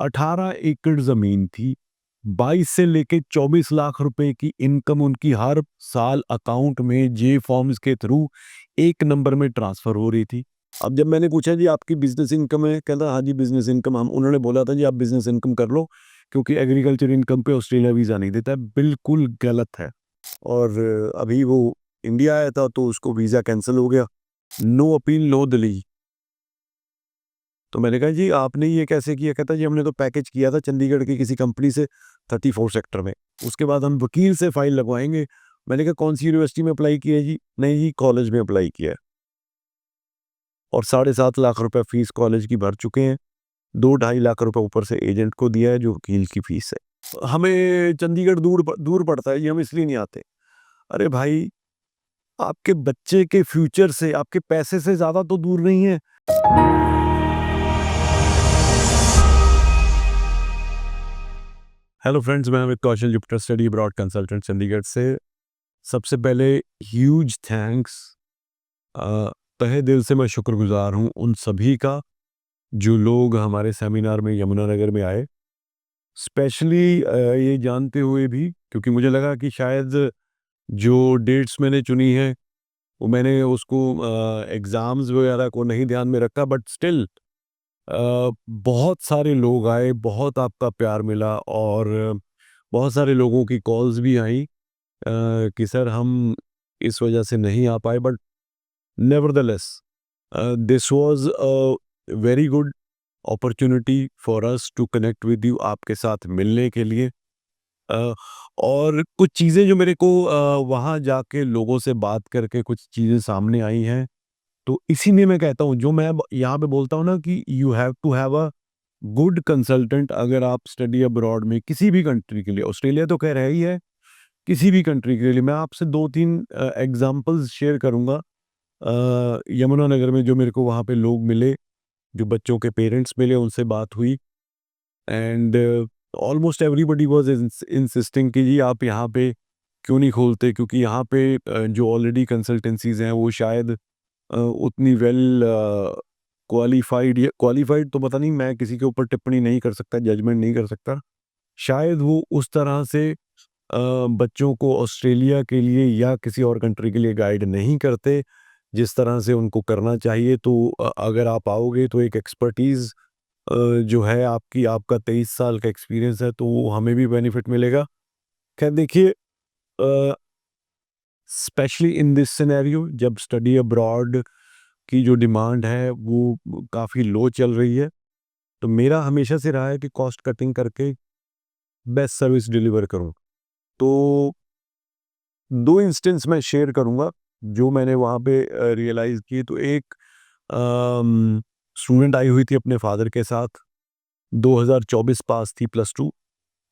18 एकड़ ज़मीन थी। 22 से लेके 24 लाख रुपए की इनकम उनकी हर साल अकाउंट में जे फॉर्म्स के थ्रू एक नंबर में ट्रांसफ़र हो रही थी। अब जब मैंने पूछा जी आपकी बिज़नेस इनकम है? कहता हाँ जी बिज़नेस इनकम हम उन्होंने बोला था जी आप बिज़नेस इनकम कर लो क्योंकि एग्रीकल्चर इनकम पे ऑस्ट्रेलिया वीज़ा नहीं देता है। बिल्कुल गलत है। और अभी वो इंडिया आया था तो उसको वीज़ा कैंसल हो गया। नो अपील नो दलील। तो मैंने कहा जी आपने ये कैसे किया? कहता जी हमने तो पैकेज किया था चंडीगढ़ की किसी कंपनी से 34 सेक्टर में। उसके बाद हम वकील से फाइल लगवाएँगे। मैंने कहा कौन सी यूनिवर्सिटी में अप्लाई किया है जी? नहीं जी कॉलेज में अप्लाई किया है। और 7.5 लाख रुपए फीस कॉलेज की भर चुके हैं। 2 ढाई लाख रुपए ऊपर से एजेंट को दिया है जो वकील की फीस है। हमें चंडीगढ़ दूर पड़ता है जी हम इसलिए नहीं आते। अरे भाई आपके बच्चे के फ्यूचर से, आपके पैसे से ज़्यादा तो दूर नहीं है। हेलो फ्रेंड्स, मैं Amit Kaushal, Jupiter study abroad consultant Chandigarh से। सबसे पहले ह्यूज थैंक्स, तहे दिल से मैं शुक्रगुजार हूँ उन सभी का जो लोग हमारे सेमिनार में यमुनानगर में आए। स्पेशली ये जानते हुए भी क्योंकि मुझे लगा कि शायद जो डेट्स मैंने चुनी है वो मैंने उसको एग्ज़ाम्स वगैरह को नहीं ध्यान में रखा, बट स्टिल बहुत सारे लोग आए, बहुत आपका प्यार मिला और बहुत सारे लोगों की कॉल्स भी आई कि सर हम इस वजह से नहीं आ पाए, but nevertheless this was a very good opportunity for us to connect with you, आपके साथ मिलने के लिए। अ, और कुछ चीज़ें जो मेरे को वहाँ जाके लोगों से बात करके कुछ चीज़ें सामने आई हैं, तो इसीलिए मैं कहता हूँ जो मैं यहाँ पे बोलता हूँ ना कि you have to have a good consultant अगर आप स्टडी अब्रॉड में किसी भी कंट्री के लिए, ऑस्ट्रेलिया तो खैर है ही है, किसी भी कंट्री के लिए मैं आपसे 2-3 एग्जांपल्स शेयर करूँगा। यमुनानगर में जो मेरे को वहाँ पे लोग मिले, जो बच्चों के पेरेंट्स मिले, उनसे बात हुई and almost everybody was insisting कि जी आप यहाँ पे क्यों नहीं खोलते, क्योंकि यहाँ पे जो ऑलरेडी कंसल्टेंसीज हैं वो शायद उतनी वेल क्वालिफाइड, या क्वालिफाइड तो पता नहीं, मैं किसी के ऊपर टिप्पणी नहीं कर सकता, जजमेंट नहीं कर सकता। शायद वो उस तरह से बच्चों को ऑस्ट्रेलिया के लिए या किसी और कंट्री के लिए गाइड नहीं करते जिस तरह से उनको करना चाहिए। तो अगर आप आओगे तो एक एक्सपर्टीज़ जो है आपकी, आपका 23 साल का एक्सपीरियंस है तो वो हमें भी बेनिफिट मिलेगा। खैर देखिए, स्पेशली इन दिस सिनेरियो जब स्टडी अब्रॉड की जो डिमांड है वो काफ़ी लो चल रही है, तो मेरा हमेशा से रहा है कि कॉस्ट कटिंग करके बेस्ट सर्विस डिलीवर करूँ। तो 2 इंस्टेंस मैं शेयर करूँगा जो मैंने वहाँ पे रियलाइज़ किए। तो एक स्टूडेंट आई हुई थी अपने फादर के साथ, 2024 पास थी प्लस 2,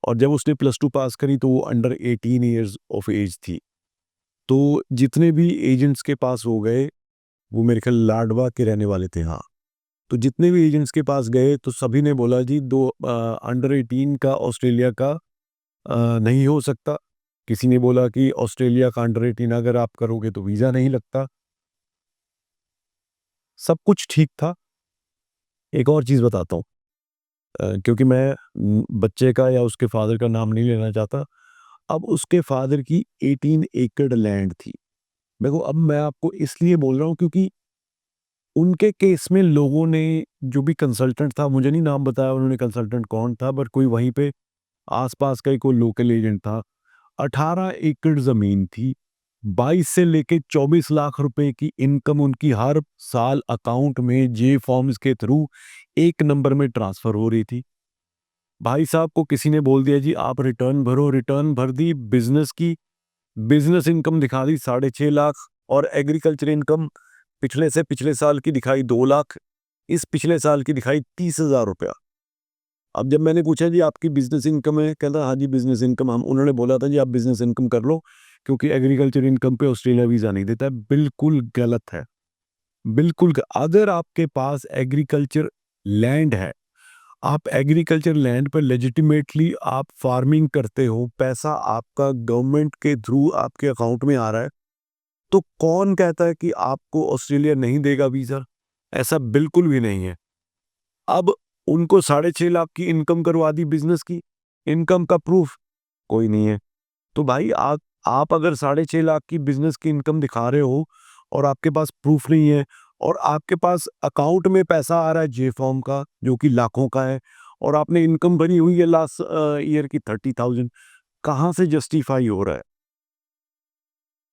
और जब उसने प्लस 2 पास करी तो वो अंडर 18 इयर्स ऑफ एज थी। तो जितने भी एजेंट्स के पास वो गए, वो मेरे ख्याल लाडवा के रहने वाले थे, हाँ। तो जितने भी एजेंट्स के पास गए तो सभी ने बोला जी अंडर 18 का ऑस्ट्रेलिया का नहीं हो सकता। किसी ने बोला कि ऑस्ट्रेलिया का अंडर 18 अगर आप करोगे तो वीज़ा नहीं लगता। सब कुछ ठीक था। एक और चीज़ बताता हूँ, क्योंकि मैं बच्चे का या उसके फादर का नाम नहीं लेना चाहता। अब उसके फादर की 18 एकड़ लैंड थी। देखो अब मैं आपको इसलिए बोल रहा हूँ क्योंकि उनके केस में लोगों ने, जो भी कंसल्टेंट था, मुझे नहीं नाम बताया उन्होंने कंसल्टेंट कौन था, बट कोई वहीं पे आस-पास का ही कोई लोकल एजेंट था। 18 एकड़ ज़मीन थी। 22 से लेके 24 लाख रुपए की इनकम उनकी हर साल अकाउंट में जे फॉर्म्स के थ्रू एक नंबर में ट्रांसफ़र हो रही थी। भाई साहब को किसी ने बोल दिया जी आप रिटर्न भरो, रिटर्न भर दी बिज़नेस की, बिज़नेस इनकम दिखा दी 6.5 लाख, और एग्रीकल्चर इनकम पिछले से पिछले साल की दिखाई 2 लाख, इस पिछले साल की दिखाई 30,000 रुपया। अब जब मैंने पूछा जी आपकी बिज़नेस इनकम है? कहता हाँ जी बिज़नेस इनकम हम उन्होंने बोला था जी आप बिज़नेस इनकम कर लो क्योंकि एग्रीकल्चर इनकम पे ऑस्ट्रेलिया वीज़ा नहीं देता है। बिल्कुल गलत है। बिल्कुल अगर आपके पास एग्रीकल्चर लैंड है, आप एग्रीकल्चर लैंड पर लेजिटिमेटली आप फार्मिंग करते हो, पैसा आपका गवर्नमेंट के थ्रू आपके अकाउंट में आ रहा है, तो कौन कहता है कि आपको ऑस्ट्रेलिया नहीं देगा वीज़ा? ऐसा बिल्कुल भी नहीं है। अब उनको 6.5 लाख की इनकम करवा दी बिजनेस की, इनकम का प्रूफ कोई नहीं है। तो भाई आप अगर 6.5 लाख की बिजनेस की इनकम दिखा रहे हो और आपके पास प्रूफ नहीं है, और आपके पास अकाउंट में पैसा आ रहा है जे फॉर्म का जो कि लाखों का है, और आपने इनकम भरी हुई है लास्ट ईयर की 30,000, कहाँ से जस्टिफाई हो रहा है?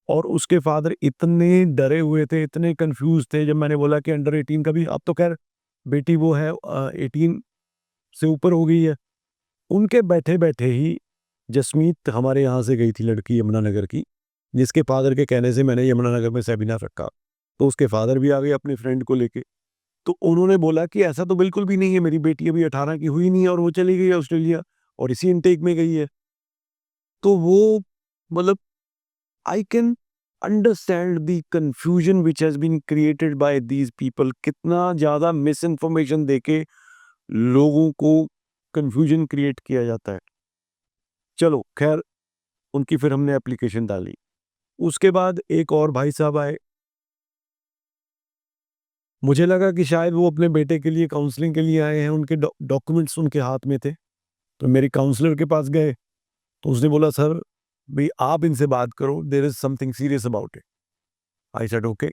और उसके फादर इतने डरे हुए थे, इतने कंफ्यूज थे जब मैंने बोला कि अंडर 18 का भी, अब तो खैर बेटी वो है 18 से ऊपर हो गई है। उनके बैठे-बैठे ही जसमीत हमारे यहाँ से गई थी लड़की यमुनानगर की, जिसके फादर के कहने से मैंने यमुनानगर में सेमिनार रखा। तो उसके फादर भी आ गए अपने फ्रेंड को लेके। तो उन्होंने बोला कि ऐसा तो बिल्कुल भी नहीं है, मेरी बेटी अभी 18 की हुई नहीं है और वो चली गई है ऑस्ट्रेलिया और इसी इनटेक में गई है। तो वो मतलब I can understand the confusion which has been created by these people. कितना ज़्यादा मिस इन्फॉर्मेशन देके लोगों को कंफ्यूजन क्रिएट किया जाता है। चलो खैर, उनकी फिर हमने एप्लीकेशन डाली। उसके बाद एक और भाई साहब आए। मुझे लगा कि शायद वो अपने बेटे के लिए काउंसलिंग के लिए आए हैं, उनके डॉक्यूमेंट्स उनके हाथ में थे। तो मेरे काउंसलर के पास गए, तो उसने बोला, "सर, भई आप इनसे बात करो, there is something serious about it." I said okay.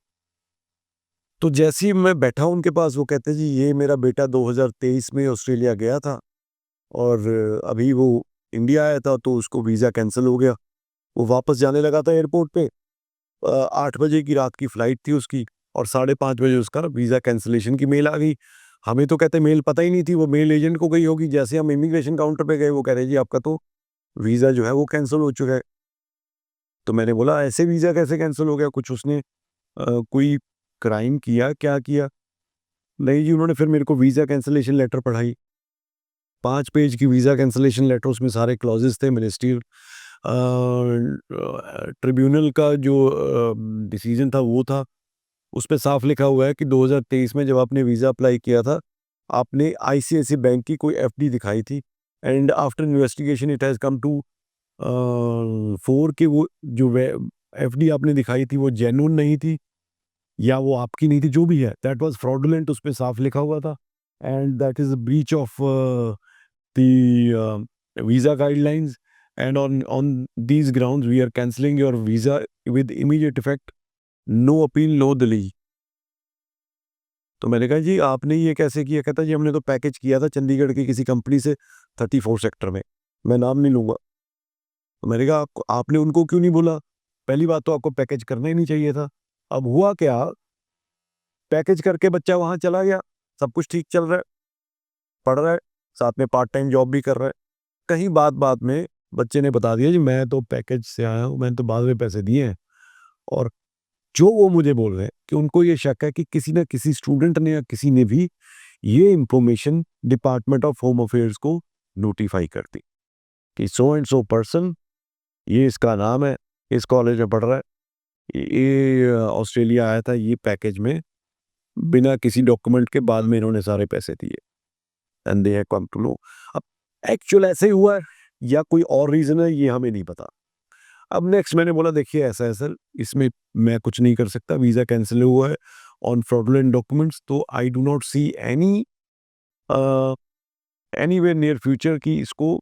तो जैसे ही मैं बैठा उनके पास, वो कहते जी ये मेरा बेटा 2023 में ऑस्ट्रेलिया गया था और अभी वो इंडिया आया था तो उसको वीज़ा कैंसल हो गया। वो वापस जाने लगा था एयरपोर्ट पे। 8 बजे की रात की फ्लाइट थी उसकी और 5:30 बजे उसका वीज़ा कैंसलेशन की मेल आ गई। हमें तो कहते मेल पता ही नहीं थी, वो मेल एजेंट को गई होगी। जैसे हम इमिग्रेशन काउंटर पे गए, वो कह रहे जी आपका तो वीज़ा जो है वो कैंसल हो चुका है। तो मैंने बोला ऐसे वीज़ा कैसे कैंसल हो गया? कुछ उसने कोई क्राइम किया, क्या किया? नहीं जी, उन्होंने फिर मेरे को वीज़ा कैंसलेशन लेटर पढ़ाई। 5 पेज की वीज़ा कैंसलेशन लेटर, उसमें सारे क्लॉज़ेज़ थे मिनिस्ट्रियल ट्रिब्यूनल का जो डिसीजन था वो था। उसपे साफ लिखा हुआ है कि 2023 में जब आपने वीज़ा अप्लाई किया था, आपने आईसीआईसीआई बैंक की कोई एफडी दिखाई थी and after investigation it has come to 4 कि वो जो वे एफडी आपने दिखाई थी वो जेन्युइन नहीं थी या वो आपकी नहीं थी, जो भी है, दैट वाज़ फ्रॉडुलेंट, उसपे साफ लिखा हुआ था and that is a breach of the visa guidelines, and on these grounds we are canceling your visa with immediate effect, no appeal, no delay। तो मैंने कहा जी आपने ये कैसे किया? कहता जी हमने तो पैकेज किया था चंडीगढ़ की किसी कंपनी से 34 सेक्टर में, मैं नाम नहीं लूंगा। तो मैंने कहा आपने उनको क्यों नहीं बोला? पहली बात तो आपको पैकेज करना ही नहीं चाहिए था। अब हुआ क्या, पैकेज करके बच्चा वहां चला गया, सब कुछ ठीक चल रहा है, पढ़ रहा है, साथ में पार्ट टाइम जॉब भी कर रहा है। कहीं बात-बात में बच्चे ने बता दिया जी मैं तो पैकेज से आया हूँ, मैंने तो बाद में पैसे दिए हैं। और जो वो मुझे बोल रहे हैं कि उनको ये शक है कि किसी न किसी स्टूडेंट ने या किसी ने भी ये information department of home affairs को नोटिफाई कर दी कि सो एंड सो पर्सन, ये इसका नाम है, इस कॉलेज में पढ़ रहा है, ये ऑस्ट्रेलिया आया था ये पैकेज में, बिना किसी डॉक्यूमेंट के बाद में इन्होंने सारे पैसे दिए and they have come to know. अब एक्चुअल ऐसे ही हुआ है या कोई और रीज़न है, ये हमें नहीं पता। अब नेक्स्ट मैंने बोला देखिए ऐसा है सर, इसमें मैं कुछ नहीं कर सकता, वीज़ा कैंसल हुआ है ऑन फ्रॉडुलेंट डॉक्यूमेंट्स, तो I do not see anywhere near future कि इसको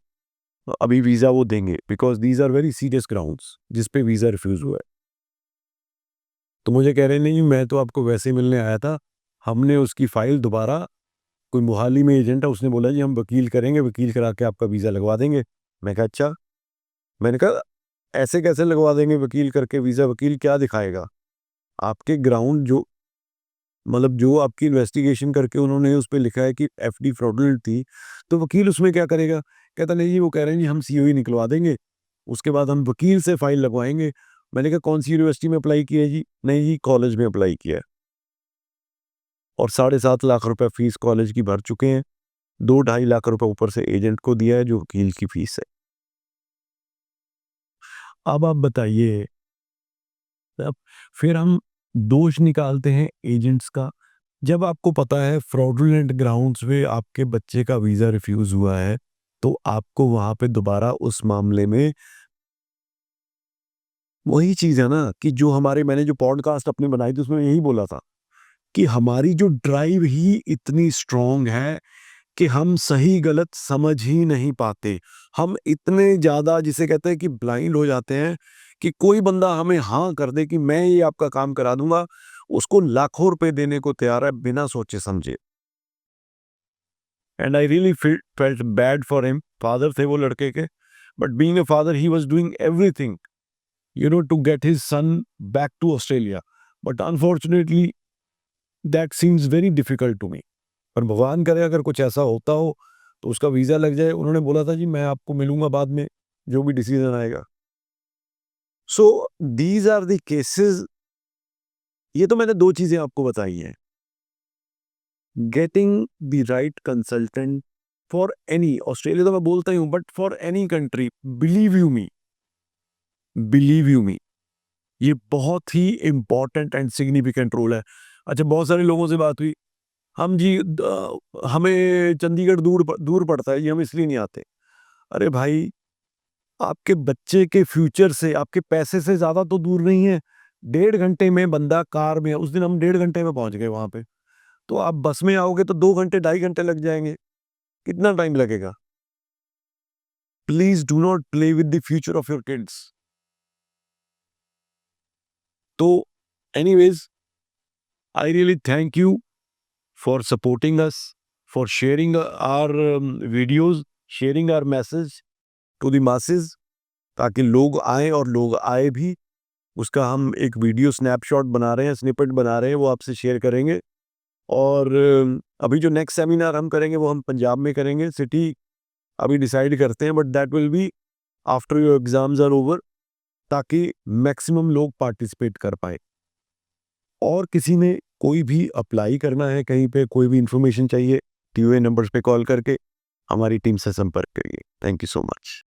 अभी वीज़ा वो देंगे, because these are very serious grounds जिस पे वीज़ा रिफ्यूज़ हुआ है। तो मुझे कह रहे नहीं मैं तो आपको वैसे ही मिलने आया था, हमने उसकी फ़ाइल दोबारा, कोई मोहाली में एजेंट है उसने बोला जी हम वकील करेंगे, वकील करा के आपका वीज़ा लगवा देंगे। मैं कहा अच्छा। मैंने कहा ऐसे कैसे लगवा देंगे वकील करके वीज़ा? वकील क्या दिखाएगा? आपके ग्राउंड जो, मतलब जो आपकी इन्वेस्टिगेशन करके उन्होंने उस पे लिखा है कि एफडी फ्रॉडुलेंट थी, तो वकील उसमें क्या करेगा? कहता नहीं जी वो कह रहे हैं जी हम सीओई निकलवा देंगे, उसके बाद हम वकील से फाइल लगवाएँगे। मैंने कहा कौन सी यूनिवर्सिटी में अप्लाई किया है जी? नहीं जी कॉलेज में अप्लाई किया है और 7.5 लाख रुपए फीस कॉलेज की भर चुके हैं। 2 ढाई लाख रुपए ऊपर से एजेंट को दिया है जो वकील की फीस है। अब आप बताइए, अब फिर हम दोष निकालते हैं एजेंट्स का। जब आपको पता है फ्रॉडुलेंट ग्राउंड्स पे आपके बच्चे का वीज़ा रिफ्यूज़ हुआ है, तो आपको वहाँ पे दोबारा उस मामले में वही चीज़ है ना कि जो हमारे, मैंने जो पॉडकास्ट अपनी बनाई थी उसमें यही बोला था कि हमारी जो ड्राइव ही इतनी स्ट्रॉन्ग है कि हम सही गलत समझ ही नहीं पाते। हम इतने ज़्यादा जिसे कहते हैं कि ब्लाइंड हो जाते हैं कि कोई बंदा हमें हाँ कर दे कि मैं ये आपका काम करा दूँगा, उसको लाखों रुपए देने को तैयार है बिना सोचे-समझे। And I really felt bad for him. Father थे वो लड़के के, but being a father he was doing everything to get his son back to Australia. But unfortunately that seems very difficult to me. पर भगवान करे अगर कुछ ऐसा होता हो तो उसका वीज़ा लग जाए। उन्होंने बोला था जी मैं आपको मिलूँगा बाद में, जो भी डिसीज़न आएगा। So these are the cases. ये तो मैंने 2 चीज़ें आपको बताई हैं। Getting the right consultant for any, Australia तो मैं बोलता ही हूँ, but for any country, believe you me, ये बहुत ही इम्पोर्टेंट एंड सिग्निफिकेंट रोल है। अच्छा, बहुत सारे लोगों से बात हुई, हम जी हमें चंडीगढ़ दूर पड़ता है जी, हम इसलिए नहीं आते। अरे भाई, आपके बच्चे के फ्यूचर से, आपके पैसे से ज़्यादा तो दूर नहीं है। 1.5 घंटे में बंदा कार में, उस दिन हम 1.5 घंटे में पहुँच गए वहाँ पे। तो आप बस में आओगे तो 2 घंटे, 2.5 घंटे लग जाएँगे। कितना टाइम लगेगा? Please do not play with the future of your kids. तो anyways, I really thank you for supporting us, for sharing our videos, sharing our message to the masses, ताकि लोग आएँ और लोग आए भी। उसका हम एक वीडियो स्नैपशॉट बना रहे हैं, स्निपेट बना रहे हैं, वो आपसे शेयर करेंगे। और अभी जो नेक्स्ट सेमिनार हम करेंगे वो हम पंजाब में करेंगे। सिटी अभी डिसाइड करते हैं, but that will be after your exams are over, ताकि मैक्सिमम लोग पार्टिसिपेट कर पाए। और किसी ने कोई भी अप्लाई करना है कहीं पे, कोई भी इंफॉर्मेशन चाहिए, दिए हुए नंबर्स पे कॉल करके हमारी टीम से संपर्क करिए। Thank you so much.